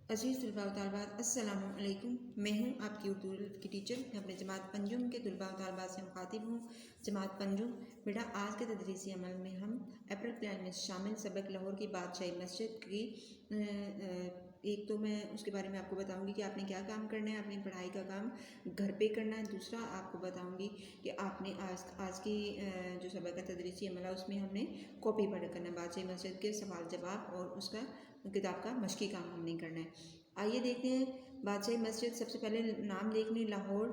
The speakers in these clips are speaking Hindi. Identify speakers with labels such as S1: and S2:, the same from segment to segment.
S1: अज़ीज़ तलबा व तालिबात अस्सलामु अलैकुम। मैं हूँ आपकी उर्दू की टीचर। मैं अपने जमात पंजुम के तलबा व तालिबात से मुखातिब हूँ। जमात पंजुम बेटा, आज के तदरीसी अमल में हम अप्रैल प्लान में शामिल सबक लाहौर की बादशाही मस्जिद की एक तो मैं उसके बारे में आपको बताऊंगी कि आपने क्या काम करना है, अपनी पढ़ाई का काम घर पे करना है। दूसरा आपको बताऊंगी कि आपने आज की जो सबक का तदरीसी अमल है उसमें हमने कॉपी पढ़ करना है। बादशाही मस्जिद के सवाल जवाब और उसका किताब का मशकी काम हमने करना है। आइए देखते हैं बादशाही मस्जिद। सबसे पहले नाम देख लें, लाहौर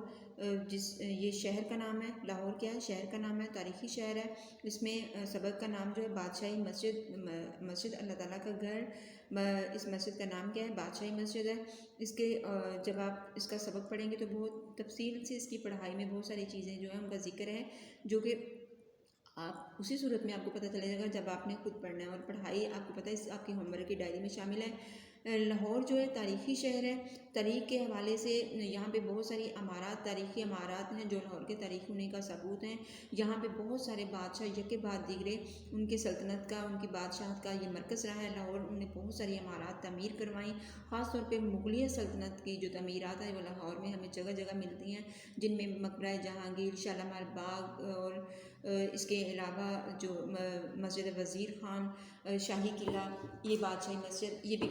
S1: ये शहर का नाम है। लाहौर क्या है? शहर का नाम है, तारीखी शहर है। इसमें सबक का नाम जो है बादशाही मस्जिद, मस्जिद अल्लाह ताला का घर। इस मस्जिद का नाम क्या है? बादशाही मस्जिद है। इसके जब आप इसका सबक पढ़ेंगे तो बहुत तफसील से इसकी पढ़ाई में बहुत सारी चीज़ें जो है उनका जिक्र है, जो कि आप उसी सूरत में आपको पता चलेगा जब आपने खुद पढ़ना है। और पढ़ाई आपको पता है इस आपकी होमवर्क की डायरी में शामिल है। लाहौर जो है तारीख़ी शहर है। तारीख़ के हवाले से यहाँ पे बहुत सारी अमारात, तारीख़ी अमारात हैं जो लाहौर के तारीख़ होने का सबूत हैं। यहाँ पे बहुत सारे बादशाह यके बाद दिगरे उनके सल्तनत का, उनकी बादशाहत का ये मरकज़ रहा है लाहौर। उन्होंने बहुत सारी अमारात तमीर करवाई। ख़ास तौर पे मुगलिया सल्तनत की जो तमीरात है वो लाहौर में हमें जगह जगह मिलती हैं, जिनमें मकबरा जहांगीर, शालामार बाग और इसके अलावा जो मस्जिद वज़ीर ख़ान, शाही किला, ये बादशाही मस्जिद, ये भी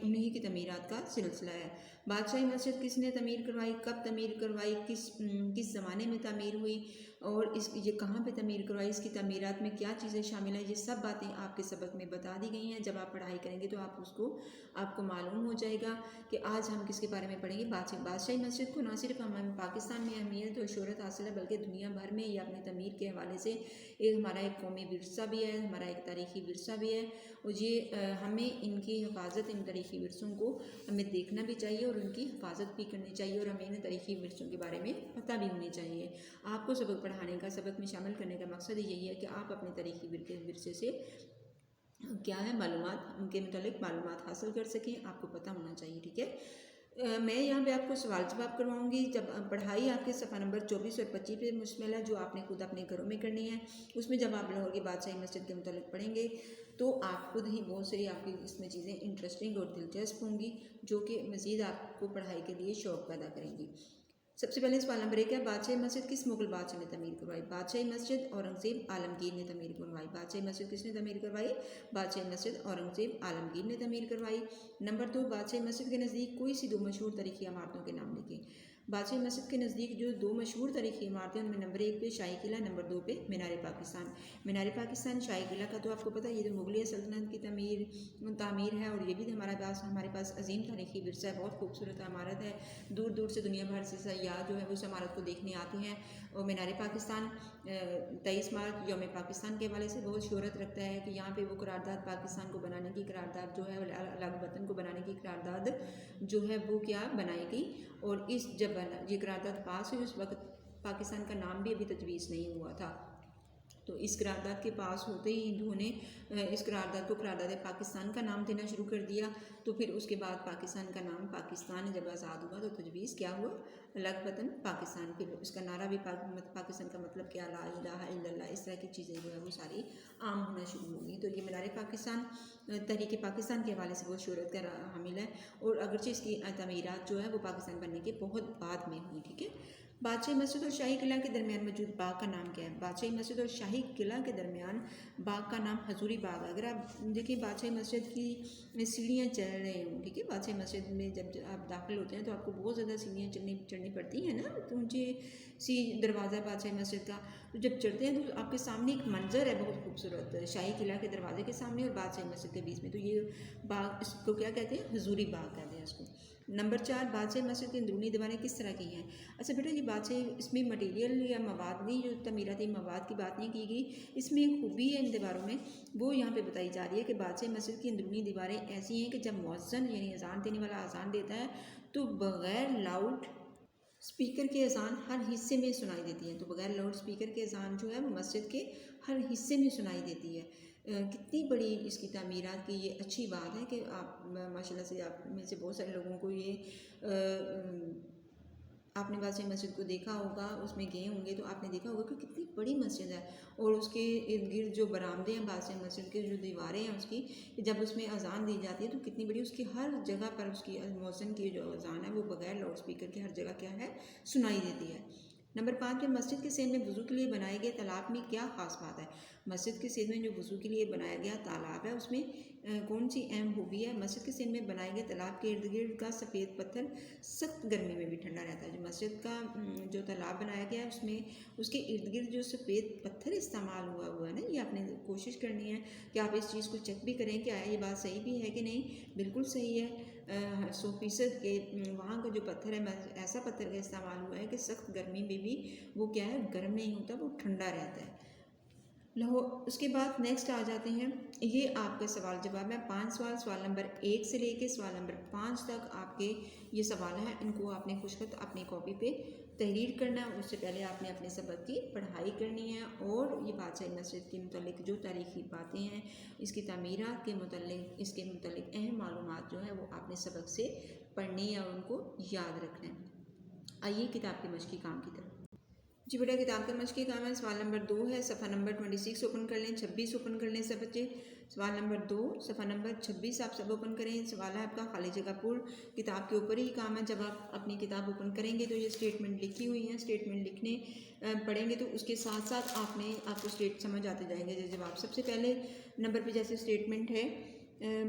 S1: उन्हीं की तमीरात का सिलसिला है। बादशाही मस्जिद किसने तमीर करवाई, कब तमीर करवाई, किस ज़माने में तमीर हुई और ये कहाँ पे तमीर करवाई, इसकी तमीरात में क्या चीज़ें शामिल हैं, ये सब बातें आपके सबक में बता दी गई हैं। जब आप पढ़ाई करेंगे तो आपको मालूम हो जाएगा कि आज हम किसके बारे में पढ़ेंगे। बादशाही मस्जिद को न सिर्फ हम पाकिस्तान में अहमियत और शोहरत हासिल है, बल्कि दुनिया भर में ये अपनी तमीर के हवाले से हमारा एक कौमी विरसा भी है, हमारा एक तारीख़ी विरसा भी है। और ये हमें इनकी हिफाजत, इन तारीख़ी विरसों को हमें देखना भी चाहिए और उनकी हिफाजत भी करनी चाहिए, और हमें इन तारीख़ी विरसों के बारे में पता भी होनी चाहिए। आपको सबक पढ़ाने का, सबक में शामिल करने का मकसद यही है कि आप अपने तारीख़ी विरसे से क्या है मालूमात, उनके मुतालिक मालूमात हासिल कर सकें, आपको पता होना चाहिए। ठीक है, मैं यहाँ पे आपको सवाल जवाब करवाऊँगी। जब पढ़ाई आपके सफ़ा नंबर 24 और 25 पे मुश्तमिल है, जो आपने खुद अपने घरों में करनी है। उसमें जब आप लाहौर की बादशाही मस्जिद के मुतालिक पढ़ेंगे तो आप खुद ही बहुत सारी आपकी इसमें चीज़ें इंटरेस्टिंग और दिलचस्प होंगी, जो कि मज़ीद आपको पढ़ाई के लिए शौक़ पैदा करेंगी। सबसे पहले सवाल नंबर 1 है, बादशाही मस्जिद किस मुगल बादशाह ने तमीर करवाई? बादशाही मस्जिद औरंगज़ेब आलमगीर ने तमीर करवाई। बादशाही मस्जिद किसने तमीर करवाई? बादशाही मस्जिद औरंगज़ेब आलमगीर ने तमीर करवाई। नंबर 2, बादशाही मस्जिद के नज़दीक कोई सी दो मशहूर तारीख़ी इमारतों के नाम लिखें। बादशाही मस्जिद के नज़दीक जो दो मशहूर तारीख़ी इमारतें, उनमें नंबर 1 पे शाही किला, नंबर 2 पे मीनार पाकिस्तान। मीनार पाकिस्तान, शाही किला का तो आपको पता है, ये तो मुगलिया सल्तनत की तामीर है, और ये भी हमारे पास अजीम तारीख़ी विरसा है। बहुत खूबसूरत इमारत है, दूर दूर से दुनिया भर से सयाह जो है वो उस इमारत को देखने आते हैं। और मीनार पाकिस्तान 23 मार्च यौम पाकिस्तान के हवाले से बहुत शोहरत रखता है कि यहाँ पे वो करारदाद, पाकिस्तान को बनाने की करारदाद जो है, अलग वतन को बनाने की करारदाद जो है वो क्या बनाई गई। और जब ये करारदाद पास हुई उस वक्त पाकिस्तान का नाम भी अभी तजवीज़ नहीं हुआ था। तो इस करारदाद के पास होते ही हिंदुओं ने इस करारदाद को करारदाद पाकिस्तान का नाम देना शुरू कर दिया। तो फिर उसके बाद पाकिस्तान का नाम, पाकिस्तान जब आज़ाद हुआ तो तजवीज़ क्या हुआ? अलग वतन पाकिस्तान। फिर उसका नारा भी पाकिस्तान का मतलब क्या, ला इलाहा इल्लल्लाह, इस तरह की चीज़ें जो है वो सारी आम होना शुरू हो गई। तो ये मीनार पाकिस्तान तहरीक पाकिस्तान के हवाले से बहुत शोहरत का हामिल है, और अगरचे इसकी तमीरात जो है वो पाकिस्तान बनने के बहुत बाद में हुई। ठीक है, बादशाही मस्जिद और शाही किला के दरमियान मौजूद बाग का नाम क्या है? बादशाही मस्जिद और शाही किला के दरमियान बाग का नाम हजूरी बाग है। अगर आप देखिए बादशाही मस्जिद की सीढ़ियाँ चढ़ रहे हो, ठीक है, बादशाही मस्जिद में जब आप दाखिल होते हैं तो आपको बहुत ज़्यादा सीढ़ियाँ चढ़नी पड़ती हैं ना, तो ऊँची सी दरवाज़ा बादशाही मस्जिद का। तो जब चढ़ते हैं तो आपके सामने एक मंजर है बहुत खूबसूरत, शाही किला के दरवाजे के सामने और बादशाही मस्जिद के बीच में। तो ये बाग, इसको क्या कहते हैं? हजूरी बाग कहते हैं इसको। नंबर 4, बादशाही मस्जिद की अंदरूनी दीवारें किस तरह की हैं? अच्छा बेटा, ये बादशाही, इसमें मटेरियल या मवाद नहीं, जो तमीराती मवाद की बात नहीं की गई, इसमें एक खूबी है इन दीवारों में, वो यहाँ पे बताई जा रही है कि बादशाही मस्जिद की अंदरूनी दीवारें ऐसी हैं कि जब मुअज्जिन यानी अजान देने वाला अजान देता है तो बग़ैर लाउड स्पीकर के अजान हर हिस्से में सुनाई देती हैं। तो बग़ैर लाउड स्पीकर के अजान जो है वो मस्जिद के हर हिस्से में सुनाई देती है। कितनी बड़ी इसकी तामीरात की ये अच्छी बात है कि आप माशाल्लाह से, आप में से बहुत सारे लोगों को ये आपने बादशाही मस्जिद को देखा होगा, उसमें गए होंगे तो आपने देखा होगा कि कितनी बड़ी मस्जिद है और उसके इर्द गिर्द जो बरामदे हैं बादशाही मस्जिद के, जो दीवारें हैं उसकी, जब उसमें अजान दी जाती है तो कितनी बड़ी, उसकी हर जगह पर उसकी मौसम की जो अजान है वो बगैर लाउड स्पीकर के हर जगह क्या है सुनाई देती है। नंबर 5 पे मस्जिद के सेन में वज़ू के लिए बनाए गए तालाब में क्या ख़ास बात है। मस्जिद के सेन में जो वज़ू के लिए बनाया गया तालाब है उसमें कौन सी अहम खूबी है। मस्जिद के सेन में बनाए गए तालाब के इर्द गिर्द का सफ़ेद पत्थर सख्त गर्मी में भी ठंडा रहता है। जो मस्जिद का जो तालाब बनाया गया है उसमें उसके इर्द गिर्द जो सफ़ेद पत्थर इस्तेमाल हुआ है ना, ये आपने कोशिश करनी है कि आप इस चीज़ को चेक भी करें कि आया ये बात सही भी है कि नहीं। बिल्कुल सही है। 100% के वहाँ का जो पत्थर है ऐसा पत्थर का इस्तेमाल हुआ है कि सख्त गर्मी में भी वो क्या है गर्म नहीं होता, वो ठंडा रहता है। लो उसके बाद नेक्स्ट आ जाते हैं, ये आपका सवाल जवाब है 5 सवाल, सवाल नंबर 1 से लेके सवाल नंबर 5 तक आपके ये सवाल हैं। इनको आपने खुशखत अपनी कॉपी पे तहरीर करना है। उससे पहले आपने अपने सबक की पढ़ाई करनी है और ये बादशाही मस्जिद के मुतालिक जो तारीख़ी बातें हैं, इसकी तामीरात के मुतालिक, इसके मुतालिक अहम मालूमात जो है वो आपने सबक से पढ़नी है और उनको याद रखना है। आइए किताब के मश्की काम की तरफ। जी बेटा, किताब का मश्की काम है। सवाल नंबर 2 है, सफ़ा नंबर 26 ओपन कर लें, 26 ओपन कर लें सब बच्चे। सवाल नंबर 2 सफ़ा नंबर 26 आप सब ओपन करें। सवाल है आपका खाली जगह पूर्ण। किताब के ऊपर ही काम है। जब आप अपनी किताब ओपन करेंगे तो ये स्टेटमेंट लिखी हुई है, स्टेटमेंट लिखने पढ़ेंगे तो उसके साथ साथ आपको स्टेट समझ आते जाएंगे जवाब। सबसे पहले नंबर पर जैसे स्टेटमेंट है,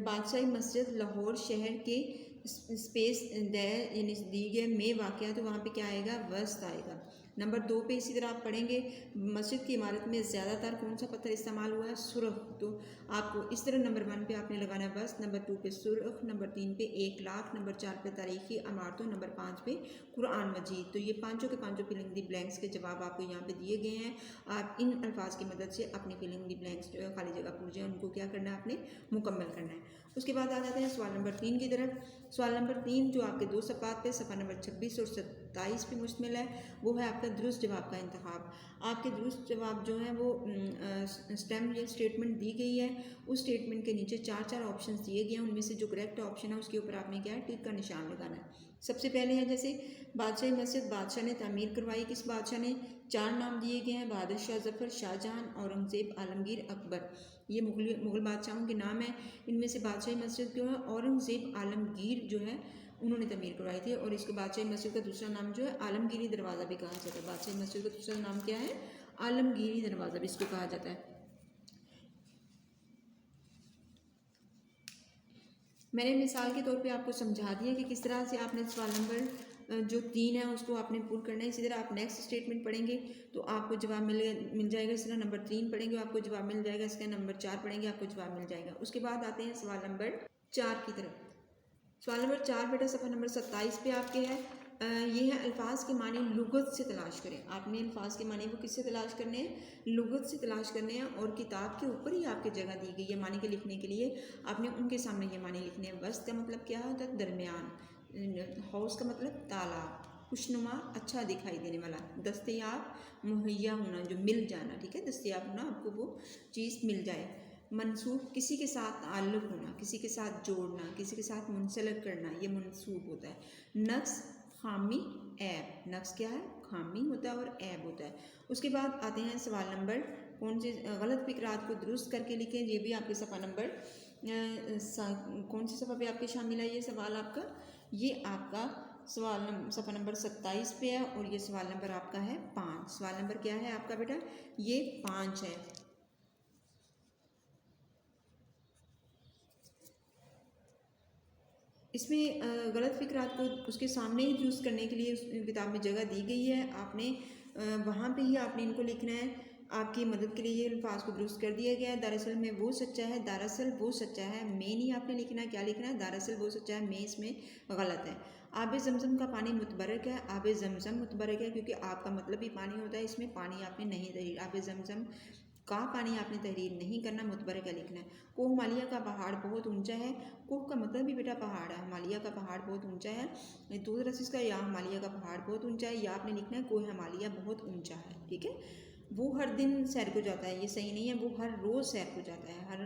S1: बादशाही मस्जिद लाहौर शहर के स्पेस यानी दी गए में वाक़ है, तो वहाँ पे क्या आएगा वस्त आएगा। नंबर 2 पे इसी तरह आप पढ़ेंगे, मस्जिद की इमारत में ज़्यादातर कौन सा पत्थर इस्तेमाल हुआ है, सुरख। तो आपको इस तरह नंबर 1 पे आपने लगाना है बस, नंबर 2 पे सुरख, नंबर 3 पे 1 लाख, नंबर 4 पे तारीख़ी इमारतों, नंबर 5 पे कुरान मजीद। तो ये पाँचों के पाँचों फिलिंग दी ब्लैंक्स के जवाब आपको यहाँ पे दिए गए हैं। आप इन अल्फाज की मदद से अपनी फिलिंग दी ब्लैंक्स जो है खाली जगह पूर्जे उनको क्या करना है, आपने मुकम्मल करना है। उसके बाद आ जाते हैं सवाल नंबर 3 की तरफ। सवाल नंबर 3 जो आपके 2 सफ़ात पे सफ़ा नंबर 26 और 27 पे मुश्तमिल है, वो है आपका दुरुस्त जवाब का इंतखाब। आपके दुरुस्त जवाब जो है वो स्टेम या स्टेटमेंट दी गई है, उस स्टेटमेंट के नीचे 4 ऑप्शन दिए गए हैं। उनमें से जो करेक्ट ऑप्शन है उसके ऊपर आपने क्या है टिक का निशान लगाना है। सबसे पहले है जैसे बादशाही मस्जिद बादशाह ने तामीर करवाई, किस बादशाह ने। 4 नाम दिए गए हैं, बहादुर शाह जफ़र, शाहजहां, औरंगज़ेब, आलमगीर, अकबर। ये मुग़ल बादशाहों के नाम हैं। इनमें से बादशाही मस्जिद जो है औरंगज़ेब आलमगीर जो है उन्होंने तमीर करवाई थी। और इसको बादशाही मस्जिद का दूसरा नाम जो है आलमगीरी दरवाज़ा भी कहा जाता है। बादशाही मस्जिद का दूसरा नाम क्या है, आलमगीरी दरवाज़ा भी इसको कहा जाता है। मैंने मिसाल के तौर पे आपको समझा दिया कि किस तरह से आपने सवाल नंबर जो 3 है उसको आपने पूरा करना है। इसी तरह आप नेक्स्ट स्टेटमेंट पढ़ेंगे तो आपको जवाब मिल जाएगा। इस तरह नंबर 3 पढ़ेंगे आपको जवाब मिल जाएगा। इसका नंबर 4 पढ़ेंगे आपको जवाब मिल जाएगा। उसके बाद आते हैं सवाल नंबर 4 की तरफ। सवाल नंबर 4 बेटा सफ़ा नंबर 27 पे आपके है। ये है अल्फाज के मानी लुगत से तलाश करें। आपने अल्फाज के मानी को किससे तलाश करने हैं, लुगत से तलाश करने हैं। और किताब के ऊपर ही आपकी जगह दी गई है मानी के लिखने के लिए, आपने उनके सामने ये मानी लिखने हैं। वस्त का मतलब क्या होता है, दरमियान। हाउस का मतलब तालाब, खुशनुमा, अच्छा दिखाई देने वाला। दस्तयाब, मुहैया होना, जो मिल जाना, ठीक है, दस्तयाब होना, आपको वो चीज़ मिल जाए। मनसूब, किसी के साथ ताल्लुक़ होना, किसी के साथ जोड़ना, किसी के साथ मुंसलिक करना, ये मनसूब होता है। नक्स, खामी, ऐब। नक्स क्या है, खामी होता है और ऐब होता है। उसके बाद आते हैं सवाल नंबर कौन से गलत फ़िक्रात को दुरुस्त करके लिखें। ये भी आपके सफ़ा नंबर कौन सी सफ़ा पे आपके शामिल है ये सवाल आपका, ये आपका सवाल सफ़ा नंबर 27 पे है और ये सवाल नंबर आपका है 5। सवाल नंबर क्या है आपका बेटा, ये 5 है। इसमें गलत फ़िक्रात को उसके सामने ही दुरुस्त करने के लिए उस किताब में जगह दी गई है। आपने वहाँ पे ही आपने इनको लिखना है। आपकी मदद के लिए ये अल्फाज को दुरुस्त कर दिया गया है। दरअसल में वो सच्चा है, दरअसल वो सच्चा है, में नहीं आपने लिखना है। क्या लिखना है, दरअसल वो सच्चा है, में इसमें गलत है। आब ज़मज़म का पानी मुतबरक है। आब ज़मज़म मुतबरक है क्योंकि आपका मतलब ही पानी होता है, इसमें पानी आपने नहीं तहरीर, आब ज़मज़म का पानी आपने तहरीर नहीं करना, मुतबरक का लिखना है। कोह हिमालय का पहाड़ बहुत ऊंचा है। कोह का मतलब भी बेटा पहाड़ है, हिमालय का पहाड़ बहुत ऊंचा है। दो तरह से इसका या हिमालय का पहाड़ बहुत ऊंचा है, या आपने लिखना है कोह हिमालय बहुत ऊंचा है, ठीक है। वो हर दिन सैर को जाता है, ये सही नहीं है, वो हर रोज़ सैर को जाता है। हर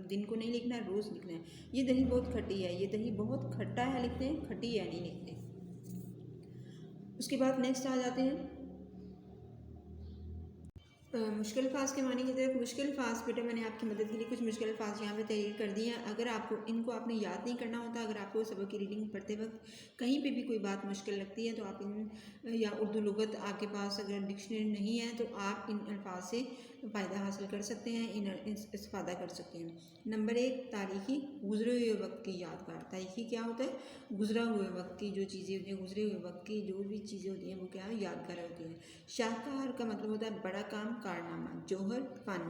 S1: दिन को नहीं लिखना है, रोज़ लिखना है। ये दही बहुत खट्टी है, ये दही बहुत खट्टा है लिखते हैं, खट्टी है नहीं लिखते। उसके बाद नेक्स्ट आ जाते हैं मुश्किल अल्फाज के मानी की तरफ। मुश्किल अल्फाज बेटा मैंने आपकी मदद के लिए कुछ मुश्किल अल्फाज यहाँ पे तहरीर कर दिए हैं। अगर आपको इनको आपने याद नहीं करना होता, अगर आपको सबक की रीडिंग पढ़ते वक्त कहीं पे भी कोई बात मुश्किल लगती है तो आप इन या उर्दू लुगत आपके पास अगर डिक्शनरी नहीं है तो आप इन अल्फाज से फ़ायदा हासिल कर सकते हैं, इस्तेफादा कर सकते हैं। नंबर 1, तारीख़ी गुजरे हुए वक्त की यादगार। तारीख़ी क्या होता है? गुजरा हुए वक्त की जो चीज़ें होती हैं, गुजरे हुए वक्त की जो भी चीज़ें होती हैं वो क्या है? यादगार होती हैं। शाहकार का मतलब होता है बड़ा काम, कारनामा। जौहर फन,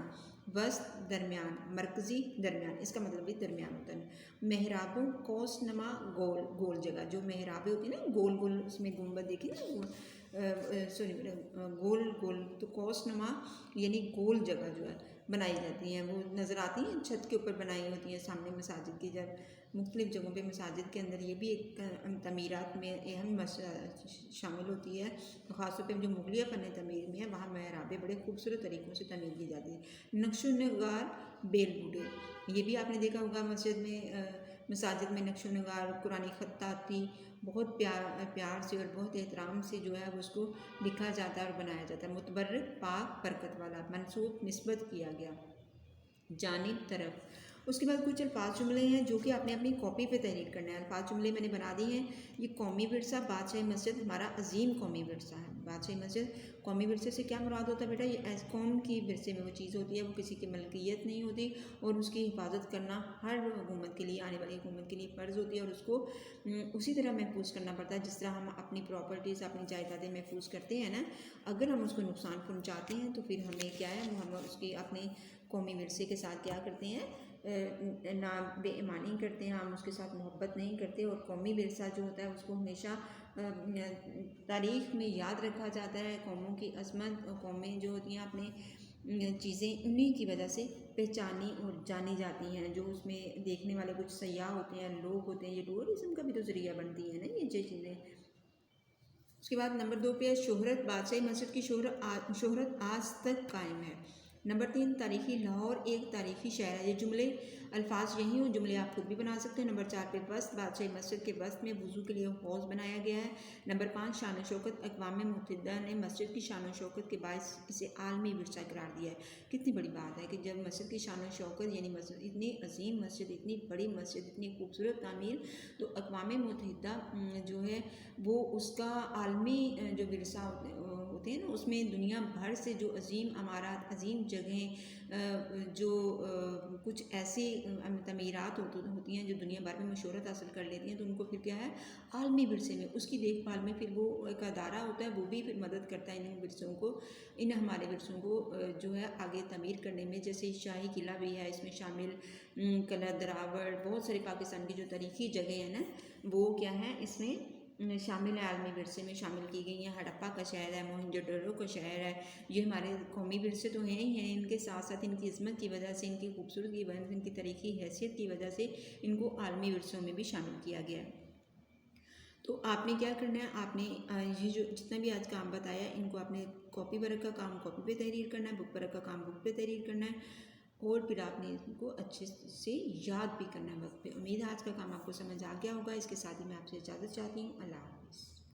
S1: वस्त दरमियान, मरकज़ी दरमियान, इसका मतलब भी दरमियान होता है। मेहराबों कौसनमा गोल, गोल जगह। जो मेहराबें होती हैं ना गोल गोल, उसमें गुंबद देखिए ना, सॉरी गोल गोल, तो कौसनमा यानी गोल जगह जो है बनाई जाती हैं, वो नज़र आती हैं, छत के ऊपर बनाई होती हैं सामने मसाजिद की। जब मुख्तलिफ़ जगहों पे मसाजिद के अंदर ये भी एक तमीरात में अहम शामिल होती है। तो ख़ासतौर पे जो मुगलिया फ़न तमीर में है वहाँ मेहराबें बड़े खूबसूरत तरीक़ों से तमीर की जाती है। नक्शो नगार बेल बूटे, ये भी आपने देखा होगा मस्जिद में, मसाजिद में नक्शो नगार कुरानी ख़त्ताती बहुत प्यार से और बहुत एहतराम से जो है उसको लिखा जाता है और बनाया जाता है। मुतबर्रक पाक बरकत वाला, मंसूब निस्बत किया गया, जानिब तरफ। उसके बाद कुछ अल्फाज जुमले हैं जो कि आपने अपनी कॉपी पे तहरीर करना है। अल्फाज जुमले मैंने बना दिए हैं। ये कौमी विरसा, बादशाही मस्जिद हमारा अजीम कौमी विरसा है। बादशाही मस्जिद, कौमी विरसे से क्या मुराद होता है बेटा? ये कौम की विरसे में वो चीज़ होती है, वो किसी की मलकियत नहीं होती और उसकी हिफाजत करना हर हुकूमत के लिए, आने वाली हुकूमत के लिए फ़र्ज़ होती है और उसको उसी तरह महफूज करना पड़ता है जिस तरह हम अपनी प्रॉपर्टीज़, अपनी जायदादें महफूज करते हैं ना। अगर हम उसको नुकसान पहुँचाते हैं तो फिर हमें क्या है, हम उसकी अपने कौमी विरसे के साथ क्या करते हैं, ना बेईमानी करते हैं, हम उसके साथ मोहब्बत नहीं करते। और कौमी विरसा जो होता है उसको हमेशा तारीख़ में याद रखा जाता है। कौमों की अज़मत, कौमें जो होती हैं अपने चीज़ें उन्हीं की वजह से पहचानी और जानी जाती हैं। जो उसमें देखने वाले कुछ सयाह होते हैं, लोग होते हैं, ये टूरिज़्म का भी तो ज़रिया बनती है ना ये चीज़ें। उसके बाद नंबर 2 पे है शोहरत। बादशाही मस्जिद की शोहरत आज तक कायम है। नंबर 3, तारीख़ी लाहौर एक तारीख़ी शहर है। ये जुमले अल्फाज यही हो, जुमले आप खुद भी बना सकते हैं। नंबर 4 पे वस्त, बादशाही मस्जिद के वस्त में वज़ू के लिए हौज़ बनाया गया है। नंबर 5, शान व शौकत। अक़वाम मुत्तहिदा ने मस्जिद की शान व शौकत के बायस इसे आलमी विरसा करार दिया है। कितनी बड़ी बात है कि जब मस्जिद की शान व शौकत यानी मस्जिद इतनी अजीम मस्जिद, इतनी बड़ी मस्जिद, इतनी खूबसूरत तामीर, तो अक़वाम मुत्तहिदा जो है वो उसका आलमी जो विरसा होते हैं ना, उसमें दुनिया भर से जो अजीम अमारात, अजीम जगहें, जो कुछ ऐसी तमीरात होती हैं जो दुनिया भर में मशहूरत हासिल कर लेती हैं, तो उनको फिर क्या है, आलमी विरसे में उसकी देखभाल में फिर वो एक अदारा होता है, वो भी फिर मदद करता है इन विरसों को, इन हमारे विरसों को जो है आगे तमीर करने में। जैसे शाही किला भी है इसमें शामिल, कला दरावड़, बहुत सारी पाकिस्तान की जो तारीख़ी जगह है ना वो क्या है इसमें शामिल है, आलमी विरसे में शामिल की गई हैं। हड़प्पा का शहर है, मोहनजोदड़ो का शहर है, ये हमारे कौमी विरसे तो हैं ही हैं। इनके साथ साथ इनकी इज़्ज़त की वजह से, इनकी खूबसूरती की वजह से, इनकी तारीख़ी हैसियत की वजह से इनको आलमी विरसों में भी शामिल किया गया है। तो आपने क्या करना है, आपने ये जो जितना भी आज काम बताया इनको आपने कॉपी वर्क का काम कॉपी पे तहरीर करना है, बुक वर्क का काम बुक पे तहरीर करना है और फिर आपने इनको अच्छे से याद भी करना है वक्त पे। उम्मीद है आज का काम आपको समझ आ गया होगा। इसके साथ ही मैं आपसे इजाज़त चाहती हूँ। अल्लाह हाफ़िज़।